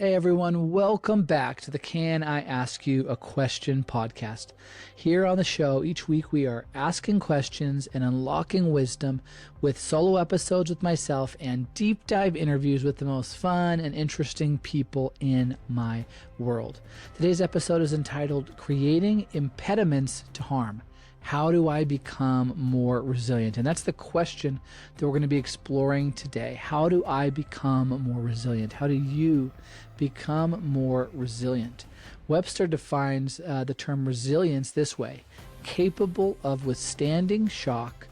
Hey everyone, welcome back to the Can I Ask You a Question podcast. Here on the show, each week we are asking questions and unlocking wisdom with solo episodes with myself and deep dive interviews with the most fun and interesting people in my world. Today's episode is entitled Creating Impediments to Harm. How do I become more resilient? And that's the question that we're going to be exploring today. How do I become more resilient? How do you become more resilient? Webster defines the term resilience this way: capable of withstanding shock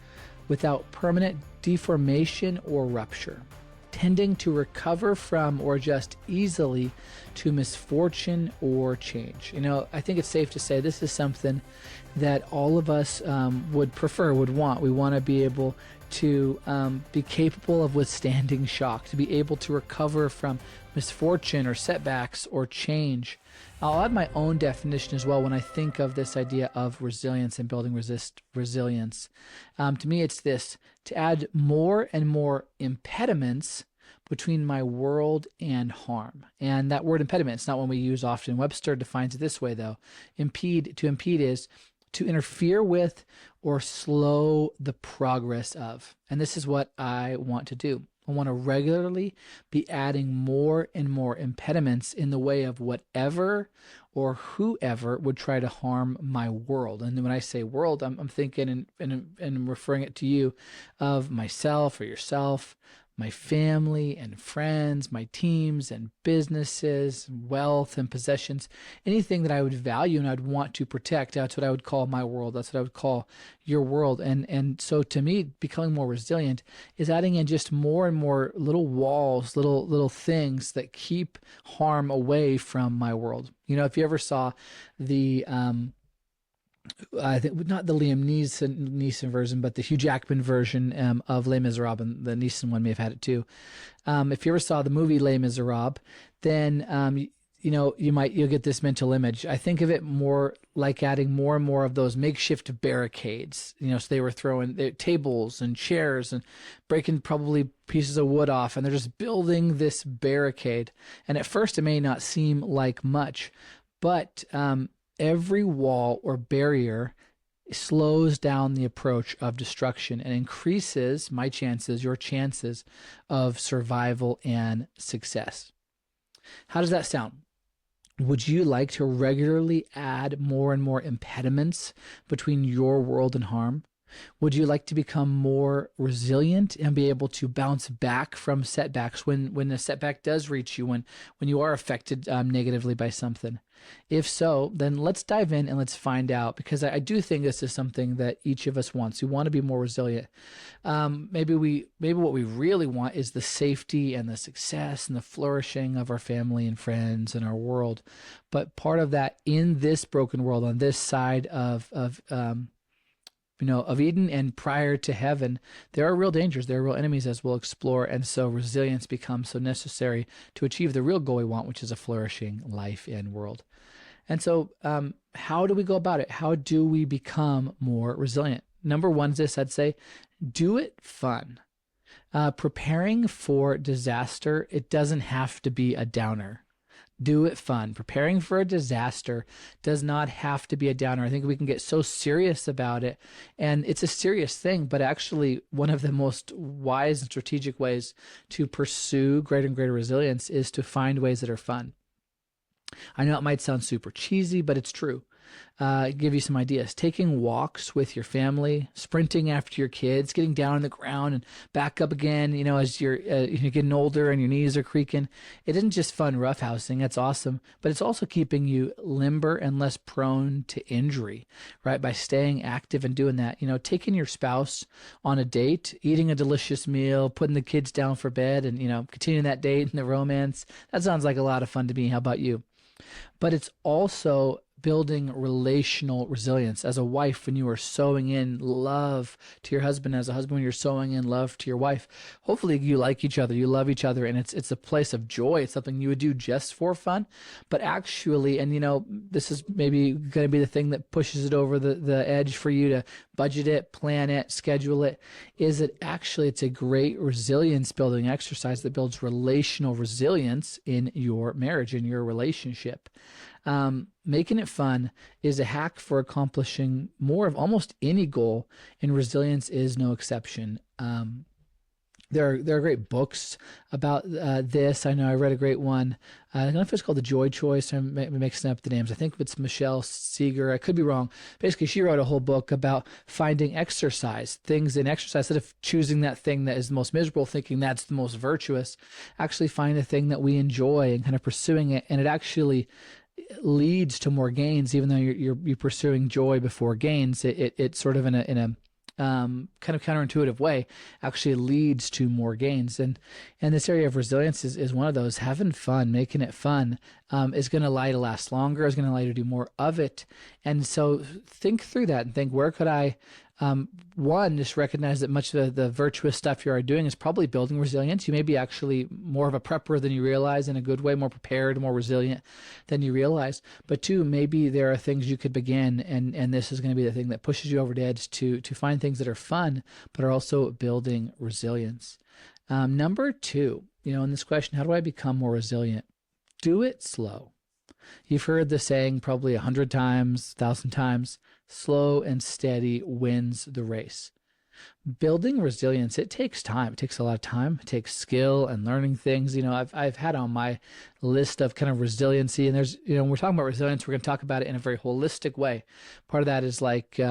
without permanent deformation or rupture, tending to recover from or adjust easily to misfortune or change. I think it's safe to say this is something that all of us would prefer, would want. We want to be able to be capable of withstanding shock, to be able to recover from misfortune or setbacks or change. I'll add my own definition as well when I think of this idea of resilience and building resilience. To me, it's this: to add more and more impediments between my world and harm. And that word impediment, it's not one we use often. Webster defines it this way, though. To impede is to interfere with or slow the progress of. And this is what I want to do. I want to regularly be adding more and more impediments in the way of whatever or whoever would try to harm my world. And when I say world, I'm thinking and referring it to you of myself or yourself, my family and friends, my teams and businesses, wealth and possessions, anything that I would value and I'd want to protect. That's what I would call my world. That's what I would call your world. And so to me, becoming more resilient is adding in just more and more little walls, little things that keep harm away from my world. If you ever saw the I think not the Liam Neeson version, but the Hugh Jackman version of Les Miserables, and the Neeson one may have had it too. If you ever saw the movie Les Miserables, then you'll get this mental image. I think of it more like adding more and more of those makeshift barricades. So they were throwing tables and chairs and breaking probably pieces of wood off, and they're just building this barricade. And at first, it may not seem like much, but every wall or barrier slows down the approach of destruction and increases your chances of survival and success. How does that sound? Would you like to regularly add more and more impediments between your world and harm? Would you like to become more resilient and be able to bounce back from setbacks when a setback does reach you, when you are affected negatively by something? If so, then let's dive in and let's find out, because I do think this is something that each of us wants. We want to be more resilient. Maybe what we really want is the safety and the success and the flourishing of our family and friends and our world. But part of that, in this broken world, on this side of Eden and prior to heaven, there are real dangers, there are real enemies, as we'll explore, and so resilience becomes so necessary to achieve the real goal we want, which is a flourishing life and world. And so how do we go about it? How do we become more resilient? Number one is this: I'd say, do it fun. Preparing for disaster, it doesn't have to be a downer. Do it fun. Preparing for a disaster does not have to be a downer. I think we can get so serious about it, and it's a serious thing, but actually one of the most wise and strategic ways to pursue greater and greater resilience is to find ways that are fun. I know it might sound super cheesy, but it's true. Give you some ideas. Taking walks with your family, sprinting after your kids, getting down on the ground and back up again, as you're getting older and your knees are creaking. It isn't just fun roughhousing. That's awesome. But it's also keeping you limber and less prone to injury, right? By staying active and doing that. Taking your spouse on a date, eating a delicious meal, putting the kids down for bed, and, continuing that date and the romance. That sounds like a lot of fun to me. How about you? But it's also building relational resilience. As a wife, when you are sowing in love to your husband, as a husband, when you're sowing in love to your wife, hopefully you like each other, you love each other, and it's a place of joy. It's something you would do just for fun, but actually, and this is maybe going to be the thing that pushes it over the edge for you to budget it, plan it, schedule it, is that actually it's a great resilience building exercise that builds relational resilience in your marriage, in your relationship. Making it fun is a hack for accomplishing more of almost any goal, and resilience is no exception. There are great books about this. I know I read a great one. I don't know if it's called The Joy Choice. I'm mixing up the names. I think it's Michelle Seeger. I could be wrong. Basically, she wrote a whole book about finding things in exercise. Instead of choosing that thing that is the most miserable, thinking that's the most virtuous, actually find a thing that we enjoy and kind of pursuing it. And it actually leads to more gains, even though you're pursuing joy before gains. It sort of in a kind of counterintuitive way actually leads to more gains. And this area of resilience is one of those. Having fun, making it fun, is going to allow you to last longer, is going to allow you to do more of it. And so think through that and think, where could I, one, just recognize that much of the virtuous stuff you are doing is probably building resilience. You may be actually more of a prepper than you realize, in a good way, more prepared, more resilient than you realize. But two, maybe there are things you could begin, and this is going to be the thing that pushes you over the edge to find things that are fun, but are also building resilience. Number two, in this question, how do I become more resilient? Do it slow. You've heard the saying probably 100 times, 1,000 times, slow and steady wins the race. Building resilience, it takes time. It takes a lot of time. It takes skill and learning things. I've had on my list of kind of resiliency, and there's, when we're talking about resilience, we're going to talk about it in a very holistic way. Part of that is like, being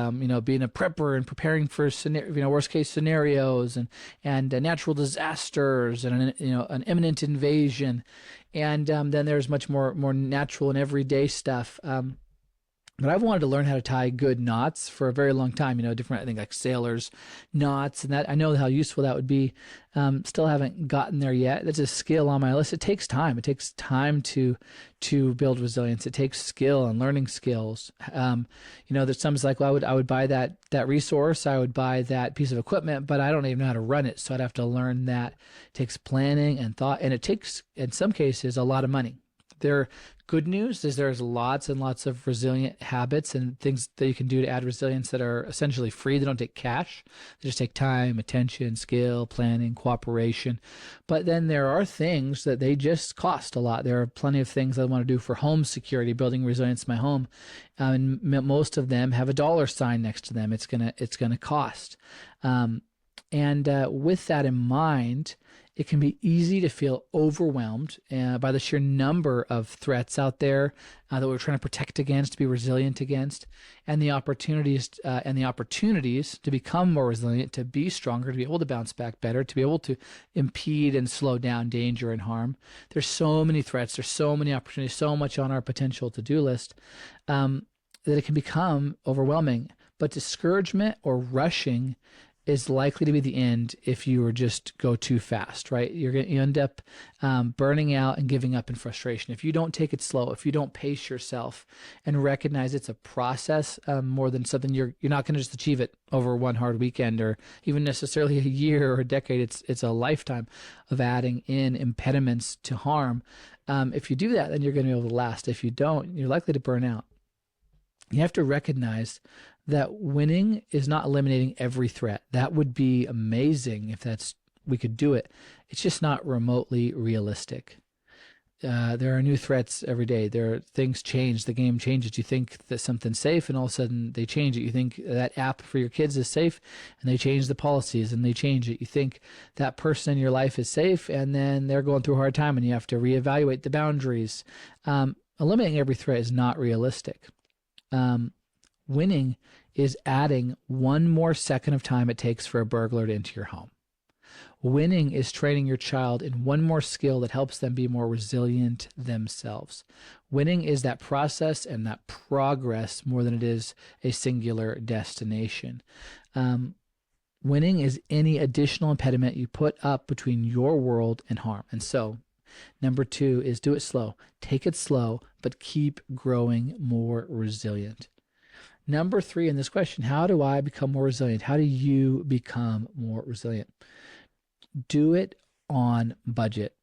a prepper and preparing for, worst case scenarios and natural disasters and, an imminent invasion. And then there's much more natural and everyday stuff. But I've wanted to learn how to tie good knots for a very long time, different, I think, like sailors knots, and that I know how useful that would be. Still haven't gotten there yet. That's a skill on my list. It takes time. It takes time to build resilience. It takes skill and learning skills. There's some like, well, I would buy that resource, I would buy that piece of equipment, but I don't even know how to run it. So I'd have to learn that. It takes planning and thought, and it takes, in some cases, a lot of money. Good news is there's lots and lots of resilient habits and things that you can do to add resilience that are essentially free. They don't take cash. They just take time, attention, skill, planning, cooperation. But then there are things that they just cost a lot. There are plenty of things I want to do for home security, building resilience in my home. And most of them have a dollar sign next to them. It's gonna cost. With that in mind, it can be easy to feel overwhelmed by the sheer number of threats out there that we're trying to protect against, to be resilient against, and the opportunities to become more resilient, to be stronger, to be able to bounce back better, to be able to impede and slow down danger and harm. There's so many threats, there's so many opportunities, so much on our potential to-do list that it can become overwhelming. But discouragement or rushing is likely to be the end if you just go too fast, right? You end up burning out and giving up in frustration. If you don't take it slow, if you don't pace yourself and recognize it's a process more than something you're not going to just achieve it over one hard weekend or even necessarily a year or a decade. It's a lifetime of adding in impediments to harm. If you do that, then you're going to be able to last. If you don't, you're likely to burn out. You have to recognize that winning is not eliminating every threat. That would be amazing if we could do it. It's just not remotely realistic. There are new threats every day. Things change. The game changes. You think that something's safe, and all of a sudden they change it. You think that app for your kids is safe, and they change the policies, and they change it. You think that person in your life is safe, and then they're going through a hard time, and you have to reevaluate the boundaries. Eliminating every threat is not realistic. Winning is adding one more second of time it takes for a burglar to enter your home. Winning is training your child in one more skill that helps them be more resilient themselves. Winning is that process and that progress more than it is a singular destination. Winning is any additional impediment you put up between your world and harm. And so Number 2 is do it slow. Take it slow, but keep growing more resilient. Number 3 in this question, how do I become more resilient? How do you become more resilient? Do it on budget.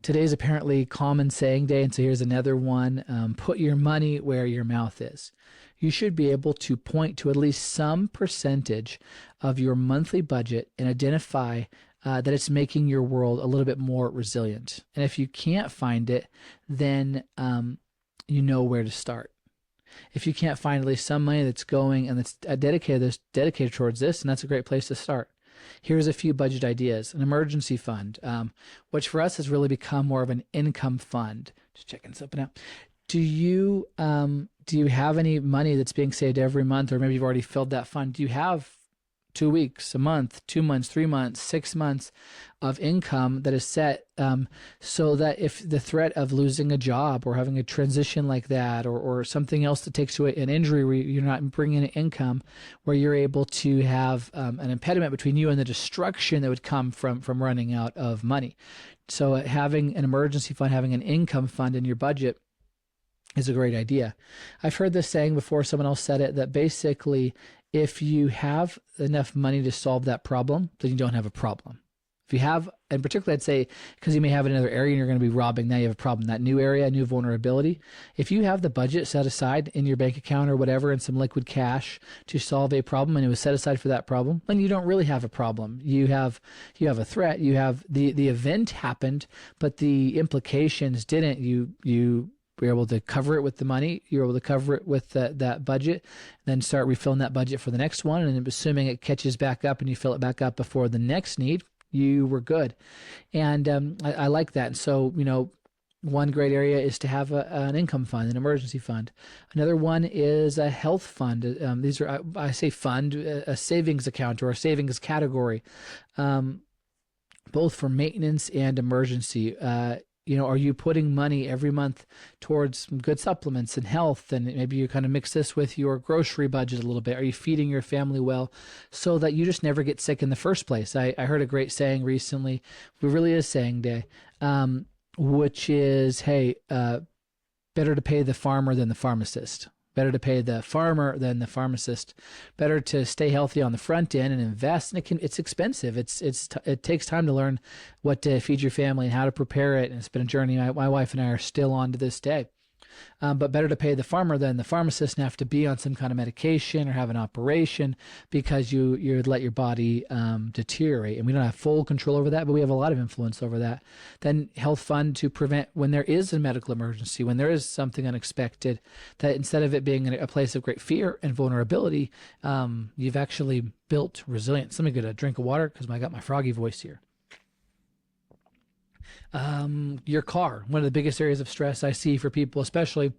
Today's apparently common saying day, and so here's another one. Put your money where your mouth is. You should be able to point to at least some percentage of your monthly budget and identify that it's making your world a little bit more resilient. And if you can't find it, then you know where to start. If you can't find at least some money that's going and that's dedicated towards this, and that's a great place to start. Here's a few budget ideas. An emergency fund, which for us has really become more of an income fund. Just checking something out. Do you have any money that's being saved every month, or maybe you've already filled that fund? Do you have 2 weeks, a month, 2 months, 3 months, 6 months of income that is set so that if the threat of losing a job or having a transition like that, or something else that takes you an injury where you're not bringing in income, where you're able to have an impediment between you and the destruction that would come from running out of money. So having an emergency fund, having an income fund in your budget is a great idea. I've heard this saying before, someone else said it, that basically if you have enough money to solve that problem, then you don't have a problem. If you have, and particularly I'd say, because you may have another area and you're going to be robbing, now you have a problem. That new area, a new vulnerability. If you have the budget set aside in your bank account or whatever and some liquid cash to solve a problem, and it was set aside for that problem, then you don't really have a problem. You have a threat. You have the event happened, but the implications didn't. You were able to cover it with the money. You're able to cover it with that budget, then start refilling that budget for the next one. And assuming it catches back up and you fill it back up before the next need, you were good. And I like that. And so, one great area is to have an income fund, an emergency fund. Another one is a health fund. These are, I say fund, a savings account or a savings category, both for maintenance and emergency. Are you putting money every month towards some good supplements and health? And maybe you kind of mix this with your grocery budget a little bit. Are you feeding your family well so that you just never get sick in the first place? I heard a great saying recently. It really is saying day, which is, hey, better to pay the farmer than the pharmacist. Better to pay the farmer than the pharmacist. Better to stay healthy on the front end and invest. And it's expensive. It takes time to learn what to feed your family and how to prepare it. And it's been a journey my wife and I are still on to this day. But better to pay the farmer than the pharmacist and have to be on some kind of medication or have an operation because you let your body deteriorate. And we don't have full control over that, but we have a lot of influence over that. Then health fund to prevent when there is a medical emergency, when there is something unexpected, that instead of it being a place of great fear and vulnerability, you've actually built resilience. Let me get a drink of water because I got my froggy voice here. Your car, one of the biggest areas of stress I see for people, especially,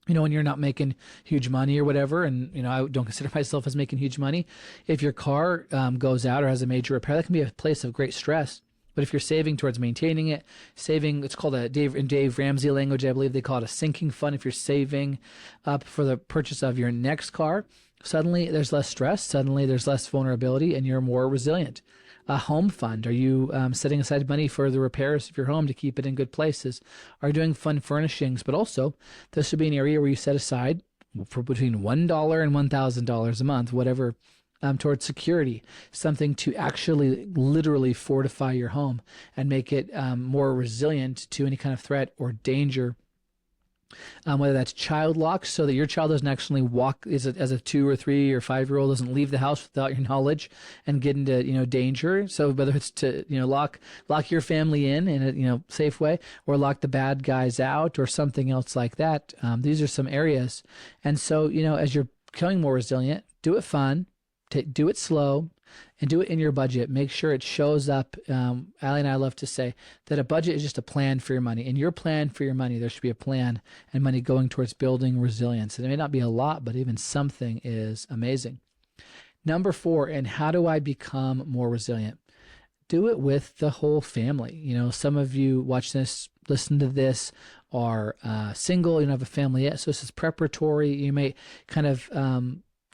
when you're not making huge money or whatever. And, I don't consider myself as making huge money. If your car goes out or has a major repair, that can be a place of great stress. But if you're saving towards maintaining it, it's called in Dave Ramsey language, I believe they call it a sinking fund. If you're saving up for the purchase of your next car, suddenly there's less stress, suddenly there's less vulnerability, and you're more resilient. A home fund. Are you setting aside money for the repairs of your home to keep it in good places? Are you doing fund furnishings? But also, this would be an area where you set aside for between $1 and $1,000 a month, whatever, towards security, something to actually literally fortify your home and make it more resilient to any kind of threat or danger. Whether that's child locks, so that your child doesn't actually walk as a 2 or 3 or 5-year-old doesn't leave the house without your knowledge and get into danger. So whether it's to lock your family in a safe way, or lock the bad guys out, or something else like that. These are some areas. And so as you're becoming more resilient, do it fun, do it slow, and do it in your budget. Make sure it shows up. Allie and I love to say that a budget is just a plan for your money. In your plan for your money, there should be a plan and money going towards building resilience. And it may not be a lot, but even something is amazing. Number 4, and how do I become more resilient? Do it with the whole family. Some of you watch this, listen to this, are single, you don't have a family yet. So this is preparatory. You may kind of,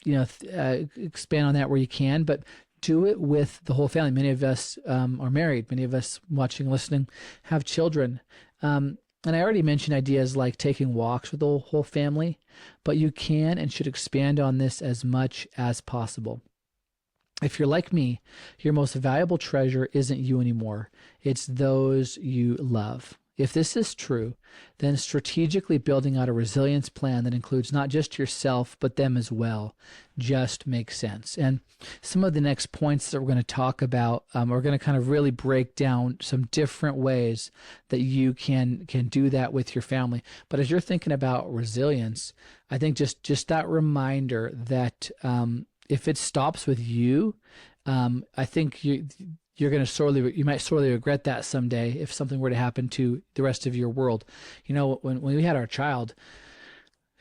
expand on that where you can, but Do it with the whole family. Many of us are married. Many of us watching, listening, have children. And I already mentioned ideas like taking walks with the whole family, but you can and should expand on this as much as possible. If you're like me, your most valuable treasure isn't you anymore. It's those you love. If this is true, then strategically building out a resilience plan that includes not just yourself, but them as well, just makes sense. And some of the next points that we're going to talk about, we're going to kind of really break down some different ways that you can do that with your family. But as you're thinking about resilience, I think just that reminder that if it stops with you, I think you might sorely regret that someday if something were to happen to the rest of your world. You know, when we had our child,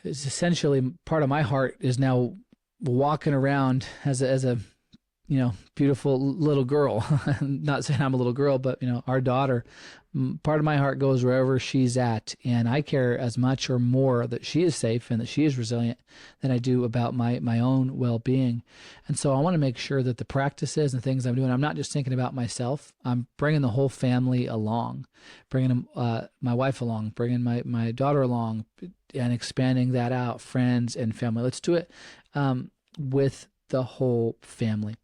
it's essentially part of my heart is now walking around as a beautiful little girl. Not saying I'm a little girl, but our daughter. Part of my heart goes wherever she's at, and I care as much or more that she is safe and that she is resilient than I do about my own well-being. And so I want to make sure that the practices and things I'm doing, I'm not just thinking about myself. I'm bringing the whole family along, bringing my wife along, bringing my daughter along, and expanding that out, friends and family. Let's do it with the whole family.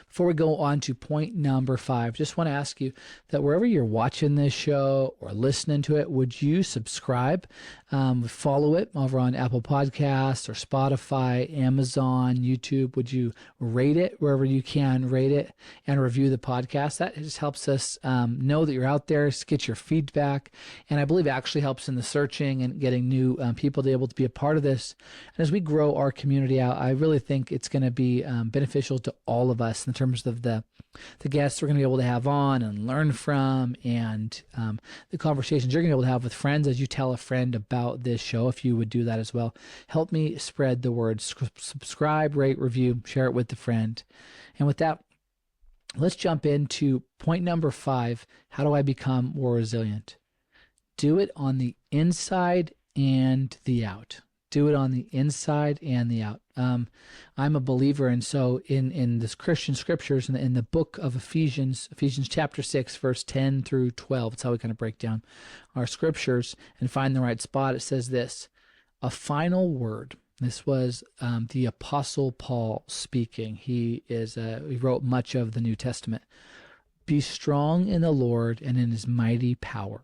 Before we go on to point number 5, just want to ask you that wherever you're watching this show or listening to it, would you subscribe, follow it over on Apple Podcasts or Spotify, Amazon, YouTube? Would you rate it wherever you can rate it and review the podcast? That just helps us know that you're out there, get your feedback, and I believe it actually helps in the searching and getting new people to be able to be a part of this. And as we grow our community out, I really think it's going to be beneficial to all of us in terms of the guests we're going to be able to have on and learn from, and the conversations you're going to be able to have with friends as you tell a friend about this show. If you would do that as well, help me spread the word. Subscribe, rate, review, share it with a friend. And with that, let's jump into point number 5. How do I become more resilient? Do it on the inside and the out. Do it on the inside and the out. I'm a believer, and so in this Christian scriptures, in the book of Ephesians chapter 6, verse 10 through 12, it's how we kind of break down our scriptures and find the right spot. It says this: a final word. This was the Apostle Paul speaking. He wrote much of the New Testament. Be strong in the Lord and in his mighty power.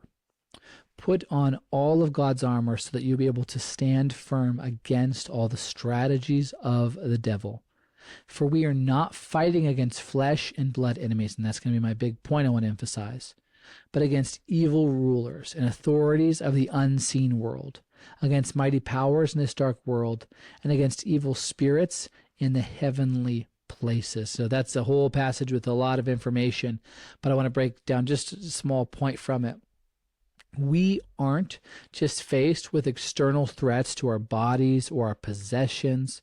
Put on all of God's armor so that you'll be able to stand firm against all the strategies of the devil. For we are not fighting against flesh and blood enemies, and that's going to be my big point I want to emphasize, but against evil rulers and authorities of the unseen world, against mighty powers in this dark world, and against evil spirits in the heavenly places. So that's a whole passage with a lot of information, but I want to break down just a small point from it. We aren't just faced with external threats to our bodies or our possessions.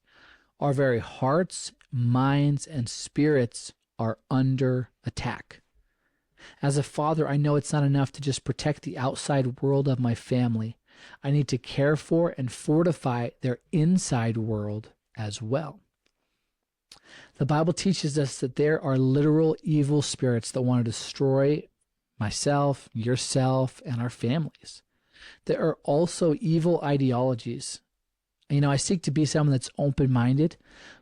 Our very hearts, minds, and spirits are under attack. As a father, I know it's not enough to just protect the outside world of my family. I need to care for and fortify their inside world as well. The Bible teaches us that there are literal evil spirits that want to destroy myself, yourself, and our families. There are also evil ideologies. I seek to be someone that's open-minded,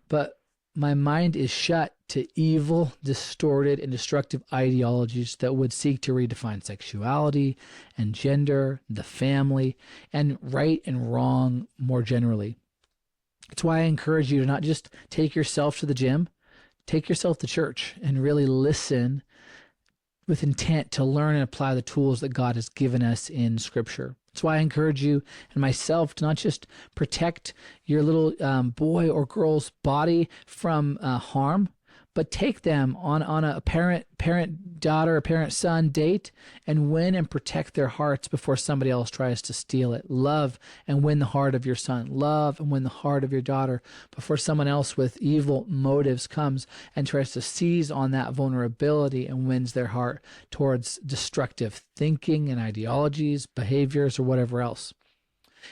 but my mind is shut to evil, distorted, and destructive ideologies that would seek to redefine sexuality and gender, the family, and right and wrong more generally. It's why I encourage you to not just take yourself to the gym, take yourself to church and really listen with intent to learn and apply the tools that God has given us in Scripture. That's why I encourage you and myself to not just protect your little boy or girl's body from harm, but take them on a parent-daughter, a parent-son date and win and protect their hearts before somebody else tries to steal it. Love and win the heart of your son. Love and win the heart of your daughter before someone else with evil motives comes and tries to seize on that vulnerability and wins their heart towards destructive thinking and ideologies, behaviors, or whatever else.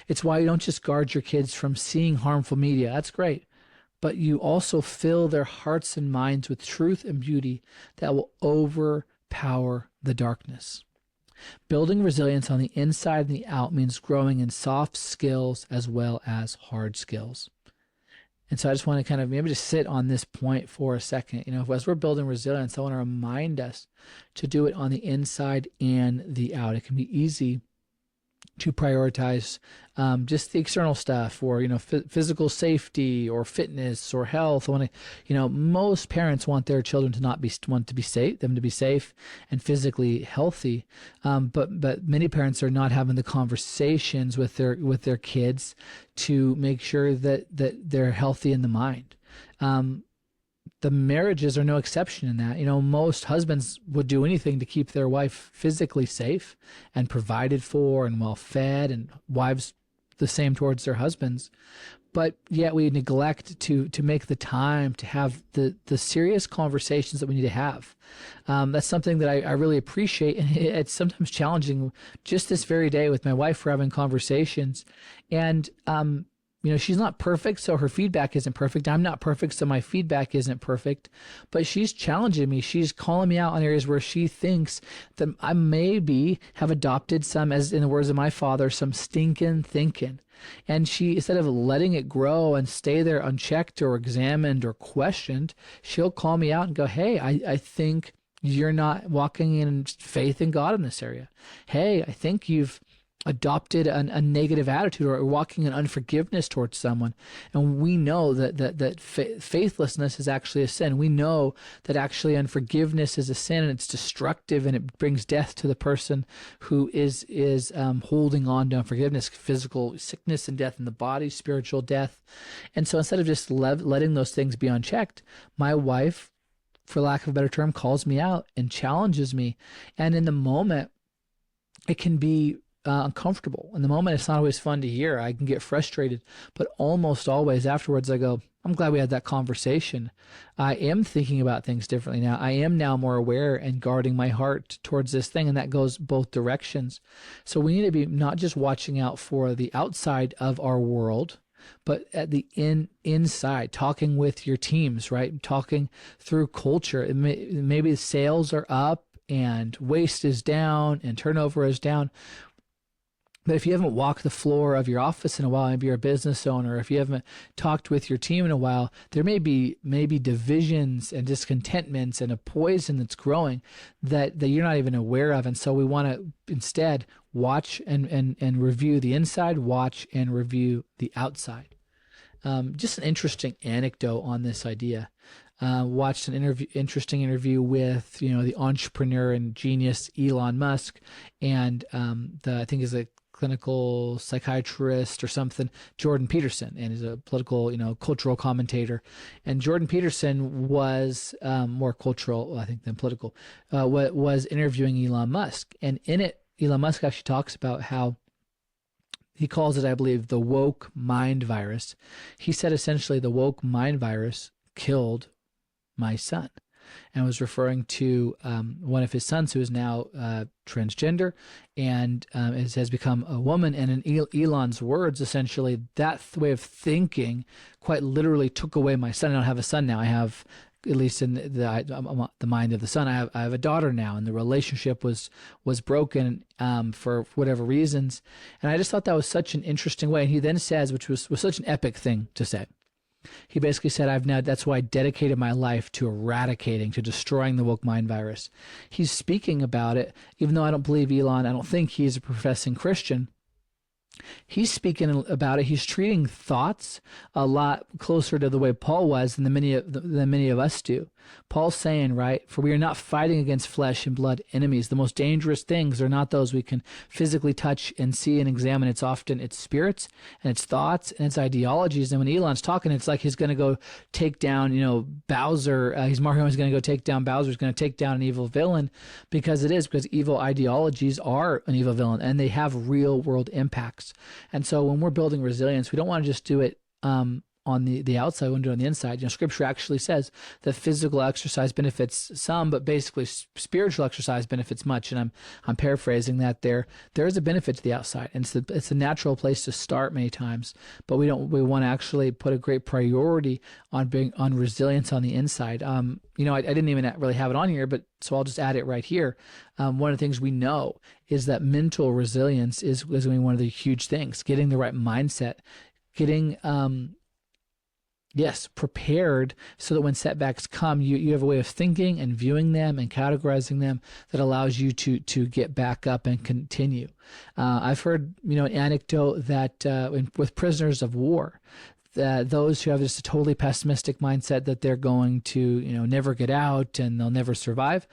It's why you don't just guard your kids from seeing harmful media. That's great. but you also fill their hearts and minds with truth and beauty that will overpower the darkness. Building resilience on the inside and the out means growing in soft skills as well as hard skills. And so I just want to kind of maybe just sit on this point for a second. As we're building resilience, I want to remind us to do it on the inside and the out. It can be easy to prioritize just the external stuff, or physical safety or fitness or health. Most parents want their children to be safe and physically healthy, but many parents are not having the conversations with their kids to make sure that they're healthy in the mind. The marriages are no exception in that. Most husbands would do anything to keep their wife physically safe and provided for and well fed, and wives the same towards their husbands. But yet we neglect to make the time to have the serious conversations that we need to have. That's something that I really appreciate. And it's sometimes challenging. Just this very day with my wife, we're having conversations, and she's not perfect, so her feedback isn't perfect. I'm not perfect, so my feedback isn't perfect. But she's challenging me. She's calling me out on areas where she thinks that I maybe have adopted some, as in the words of my father, some stinking thinking. And she, instead of letting it grow and stay there unchecked or examined or questioned, she'll call me out and go, hey, I think you're not walking in faith in God in this area. Hey, I think you've adopted a negative attitude or walking in unforgiveness towards someone. And we know that faithlessness is actually a sin. We know that actually unforgiveness is a sin, and it's destructive, and it brings death to the person who is holding on to unforgiveness, physical sickness and death in the body, spiritual death. And so instead of just letting those things be unchecked, my wife, for lack of a better term, calls me out and challenges me. And in the moment, it can be uncomfortable. In the moment, it's not always fun to hear. I can get frustrated, but almost always afterwards I go, I'm glad we had that conversation. I am thinking about things differently now. I am now more aware and guarding my heart towards this thing, and that goes both directions. So we need to be not just watching out for the outside of our world, but at the inside, talking with your teams, right? Talking through culture. Maybe sales are up and waste is down and turnover is down. But if you haven't walked the floor of your office in a while, maybe you're a business owner, if you haven't talked with your team in a while, there may be divisions and discontentments and a poison that's growing that you're not even aware of. And so we want to instead watch and review the inside, watch and review the outside. Just an interesting anecdote on this idea. Watched an interesting interview with the entrepreneur and genius Elon Musk, and I think is a clinical psychiatrist or something, Jordan Peterson, and he's a political, cultural commentator. And Jordan Peterson was more cultural, I think, than political, was interviewing Elon Musk. And in it, Elon Musk actually talks about how he calls it, I believe, the woke mind virus. He said essentially the woke mind virus killed my son, and was referring to one of his sons who is now transgender and has become a woman. And in Elon's words, essentially, that way of thinking quite literally took away my son. I don't have a son now. I have, at least in the mind of the son, I have a daughter now, and the relationship was broken for whatever reasons. And I just thought that was such an interesting way. And he then says, which was such an epic thing to say, he basically said, that's why I dedicated my life to eradicating, to destroying the woke mind virus. He's speaking about it, even though I don't believe Elon, I don't think he's a professing Christian. He's speaking about it. He's treating thoughts a lot closer to the way Paul was than many of us do. Paul's saying, right, for we are not fighting against flesh and blood enemies. The most dangerous things are not those we can physically touch and see and examine. It's often its spirits and its thoughts and its ideologies. And when Elon's talking, it's like he's going to go take down, Bowser. He's going to go take down Bowser. He's going to take down an evil villain, because evil ideologies are an evil villain, and they have real world impacts. And so when we're building resilience, we don't want to just do it on on the outside, we want to do it on the inside. Scripture actually says that physical exercise benefits some, but basically spiritual exercise benefits much. And I'm paraphrasing that there is a benefit to the outside, and it's a natural place to start many times. But we want to actually put a great priority on resilience on the inside. I didn't even really have it on here, but so I'll just add it right here. One of the things we know is that mental resilience is going to be one of the huge things. Getting the right mindset, getting prepared so that when setbacks come, you have a way of thinking and viewing them and categorizing them that allows you to get back up and continue. I've heard an anecdote that with prisoners of war, that those who have just a totally pessimistic mindset that they're going to never get out and they'll never survive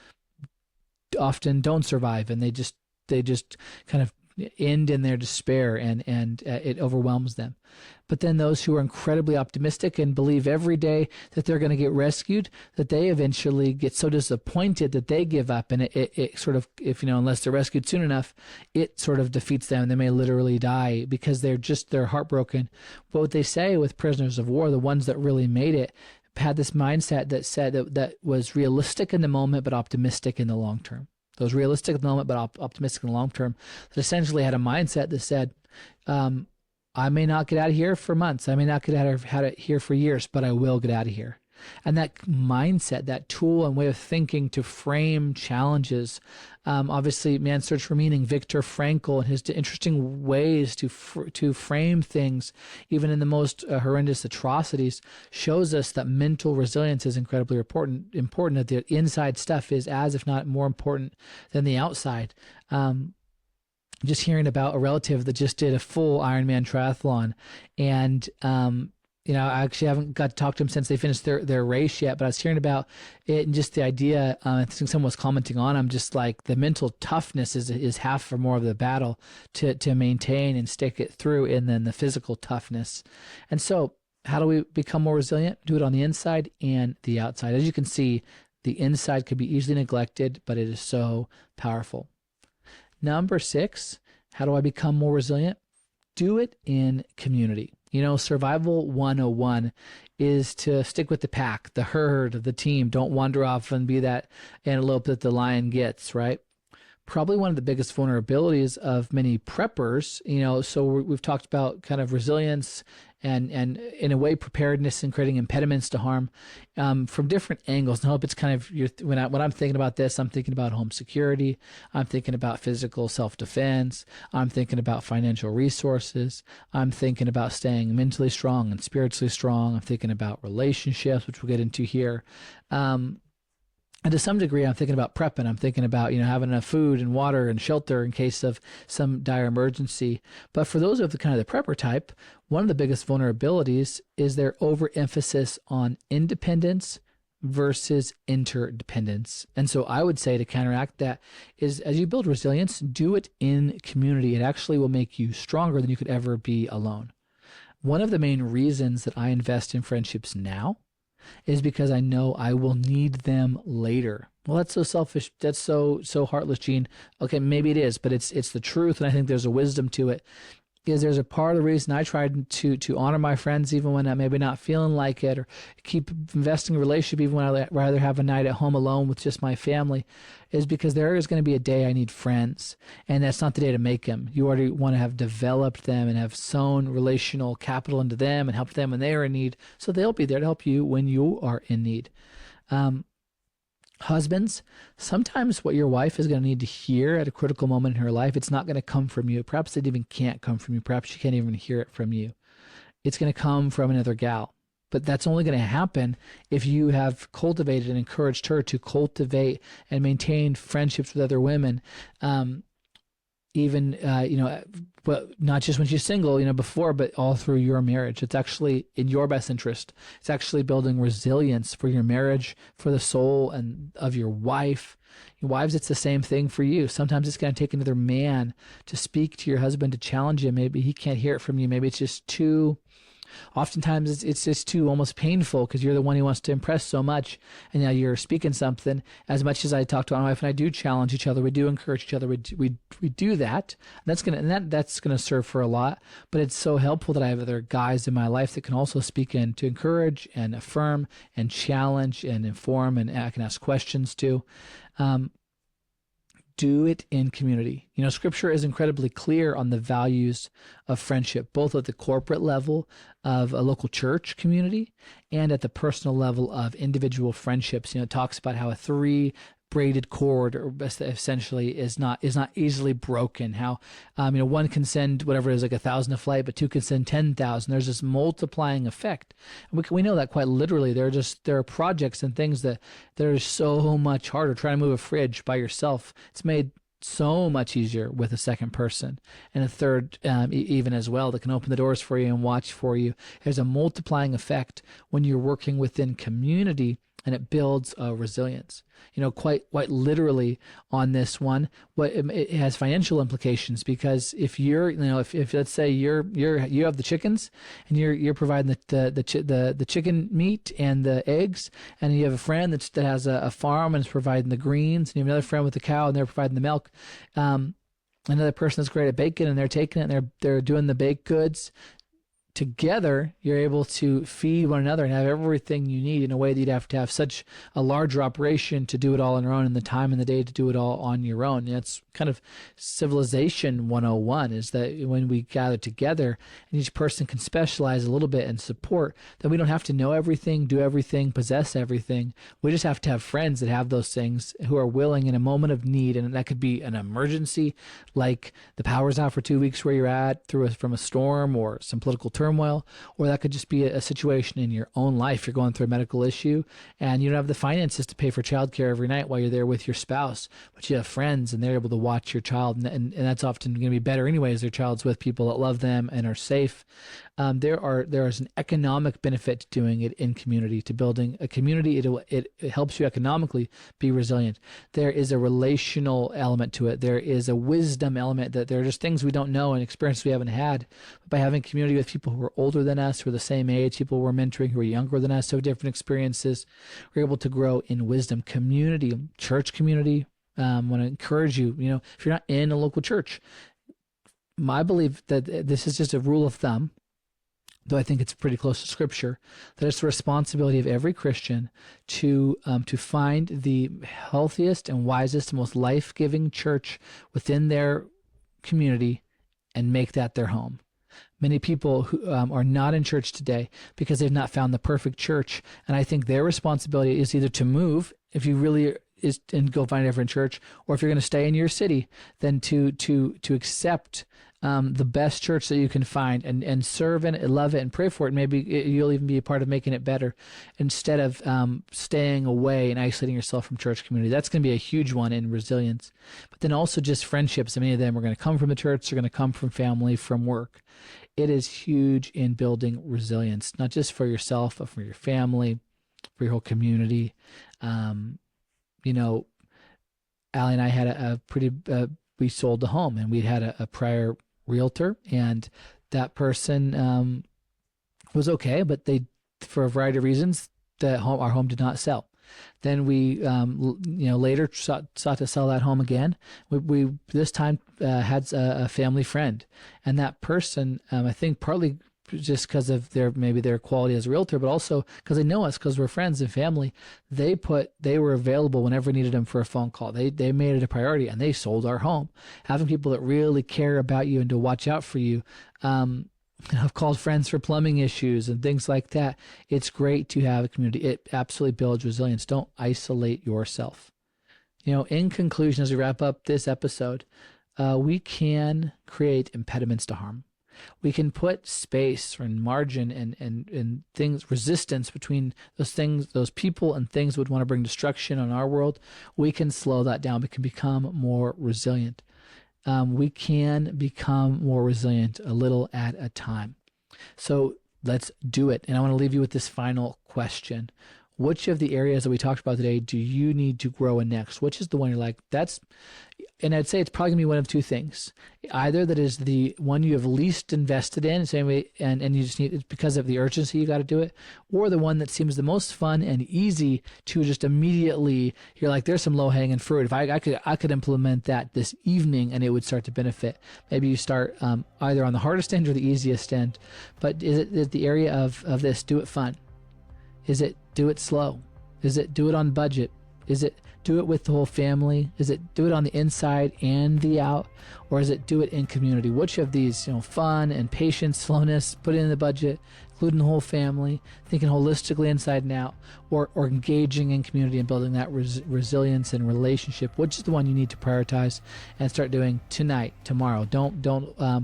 often don't survive, and they just kind of end in their despair, and it overwhelms them. But then those who are incredibly optimistic and believe every day that they're going to get rescued, that they eventually get so disappointed that they give up, and it sort of, unless they're rescued soon enough, it sort of defeats them. They may literally die because they're heartbroken. But what they say with prisoners of war, the ones that really made it, had this mindset that said that was realistic in the moment but optimistic in the long term. Those realistic in the moment but optimistic in the long term, that essentially had a mindset that said, I may not get out of here for months, I may not get out of here for years, but I will get out of here. And that mindset, that tool and way of thinking to frame challenges, obviously Man's Search for Meaning, Viktor Frankl, and his interesting ways to frame things, even in the most horrendous atrocities, shows us that mental resilience is incredibly important, that the inside stuff is as, if not more important than the outside. Just hearing about a relative that just did a full Ironman triathlon, and I actually haven't got to talk to him since they finished their race yet, but I was hearing about it and just the idea, I think someone was commenting on him, just like the mental toughness is half or more of the battle to maintain and stick it through, and then the physical toughness. And so how do we become more resilient? Do it on the inside and the outside. As you can see, the inside could be easily neglected, but it is so powerful. Number 6, how do I become more resilient? Do it in community. Survival 101 is to stick with the pack, the herd, the team. Don't wander off and be that antelope that the lion gets, right? Probably one of the biggest vulnerabilities of many preppers, so we've talked about kind of resilience and in a way preparedness and creating impediments to harm from different angles. And I hope it's kind of, when I'm thinking about this, I'm thinking about home security, I'm thinking about physical self-defense, I'm thinking about financial resources, I'm thinking about staying mentally strong and spiritually strong, I'm thinking about relationships, which we'll get into here. And to some degree, I'm thinking about prepping. I'm thinking about, having enough food and water and shelter in case of some dire emergency. But for those of the kind of the prepper type, one of the biggest vulnerabilities is their overemphasis on independence versus interdependence. And so I would say to counteract that is, as you build resilience, do it in community. It actually will make you stronger than you could ever be alone. One of the main reasons that I invest in friendships now is because I know I will need them later. Well, that's so selfish. That's so heartless, Gene. Okay, maybe it is, but it's the truth, and I think there's a wisdom to it. Is there's a part of the reason I tried to honor my friends even when I'm maybe not feeling like it, or keep investing in a relationship even when I'd rather have a night at home alone with just my family, is because there is going to be a day I need friends, and that's not the day to make them. You already want to have developed them and have sown relational capital into them and helped them when they are in need, so they'll be there to help you when you are in need. Husbands, sometimes what your wife is going to need to hear at a critical moment in her life, it's not going to come from you. Perhaps it even can't come from you. Perhaps she can't even hear it from you. It's going to come from another gal. But that's only going to happen if you have cultivated and encouraged her to cultivate and maintain friendships with other women. But not just when she's single, before, but all through your marriage. It's actually in your best interest. It's actually building resilience for your marriage, for the soul and of your wife. Your wives, it's the same thing for you. Sometimes it's going to take another man to speak to your husband, to challenge him. Maybe he can't hear it from you. Maybe it's just too oftentimes it's just too almost painful because you're the one who wants to impress so much, and now you're speaking something. As much as I talk to my wife and I do challenge each other, we do encourage each other, we do that. That's gonna serve for a lot. But it's so helpful that I have other guys in my life that can also speak in to encourage and affirm and challenge and inform, and I can ask questions too. Do it in community. Scripture is incredibly clear on the values of friendship, both at the corporate level of a local church community and at the personal level of individual friendships. It talks about how a braided cord, or essentially, is not easily broken. How one can send whatever it is, like 1,000 a flight, but two can send 10,000. There's this multiplying effect. And we know that quite literally. There are projects and things that are so much harder. Trying to move a fridge by yourself, it's made so much easier with a second person and a third, even as well, that can open the doors for you and watch for you. There's a multiplying effect when you're working within community, and it builds resilience. Quite literally on this one, it has financial implications, because if you're, if let's say you have the chickens and you're providing the chicken meat and the eggs, and you have a friend that has a farm and is providing the greens, and you have another friend with the cow and they're providing the milk. Another person that's great at baking and they're taking it and they're doing the baked goods. Together, you're able to feed one another and have everything you need in a way that you'd have to have such a larger operation to do it all on your own, and the time in the day to do it all on your own. It's kind of civilization 101, is that when we gather together and each person can specialize a little bit and support, then we don't have to know everything, do everything, possess everything. We just have to have friends that have those things, who are willing in a moment of need. And that could be an emergency, like the power's out for 2 weeks where you're at from a storm or some political turmoil, or that could just be a situation in your own life. You're going through a medical issue and you don't have the finances to pay for childcare every night while you're there with your spouse, but you have friends and they're able to watch your child, and that's often going to be better anyways. Their child's with people that love them and are safe. There is an economic benefit to doing it in community, to building a community. It helps you economically be resilient. There is a relational element to it. There is a wisdom element, that there are just things we don't know and experiences we haven't had. But by having community with people who are older than us, who are the same age, people we're mentoring who are younger than us, who have different experiences, we're able to grow in wisdom. Community, church community. I want to encourage you, if you're not in a local church, I believe that this is just a rule of thumb, though I think it's pretty close to Scripture, that it's the responsibility of every Christian to find the healthiest and wisest and most life-giving church within their community and make that their home. Many people who are not in church today because they've not found the perfect church, and I think their responsibility is either to move, if you really is, and go find a different church, or if you're going to stay in your city, then to accept the best church that you can find and serve in it, love it, and pray for it. Maybe you'll even be a part of making it better, instead of staying away and isolating yourself from church community. That's going to be a huge one in resilience. But then also just friendships. Many of them are going to come from the church. They're going to come from family, from work. It is huge in building resilience, not just for yourself, but for your family, for your whole community. Allie and I had a pretty, we sold the home, and we'd had a prior realtor, and that person was okay, but for a variety of reasons, our home did not sell. Then we, later sought to sell that home again. We this time had a family friend, and that person, I think partly just because of their quality as a realtor, but also because they know us, because we're friends and family, they were available whenever we needed them for a phone call. They made it a priority, and they sold our home. Having people that really care about you and to watch out for you. I've called friends for plumbing issues and things like that. It's great to have a community. It absolutely builds resilience. Don't isolate yourself. In conclusion, as we wrap up this episode, we can create impediments to harm. We can put space and margin and things, resistance between those things, those people and things that would want to bring destruction on our world. We can slow that down. We can become more resilient. We can become more resilient a little at a time. So let's do it. And I want to leave you with this final question. Which of the areas that we talked about today do you need to grow in next? Which is the one you're like, And I'd say it's probably gonna be one of two things. Either that is the one you have least invested in, same way, and you just need, it's because of the urgency you got to do it, or the one that seems the most fun and easy to just immediately, you're like, there's some low hanging fruit. If I could implement that this evening and it would start to benefit. Maybe you start either on the hardest end or the easiest end. But is the area of this, do it fun? Is it do it slow? Is it do it on budget? Is it do it with the whole family? Is it do it on the inside and the out? Or is it do it in community? Which of these, fun and patience, slowness, put it in the budget, including the whole family, thinking holistically inside and out, or engaging in community and building that resilience and relationship? Which is the one you need to prioritize and start doing tonight, tomorrow? Don't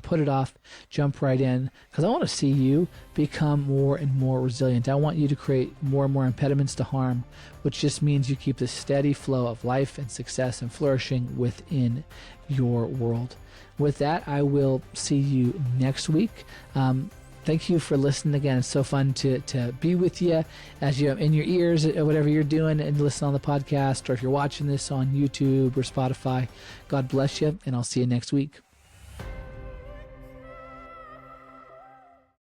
put it off. Jump right in, because I want to see you become more and more resilient. I want you to create more and more impediments to harm, which just means you keep the steady flow of life and success and flourishing within your world. With that, I will see you next week. Thank you for listening again. It's so fun to be with you as you're in your ears or whatever you're doing and listen on the podcast, or if you're watching this on YouTube or Spotify. God bless you, and I'll see you next week.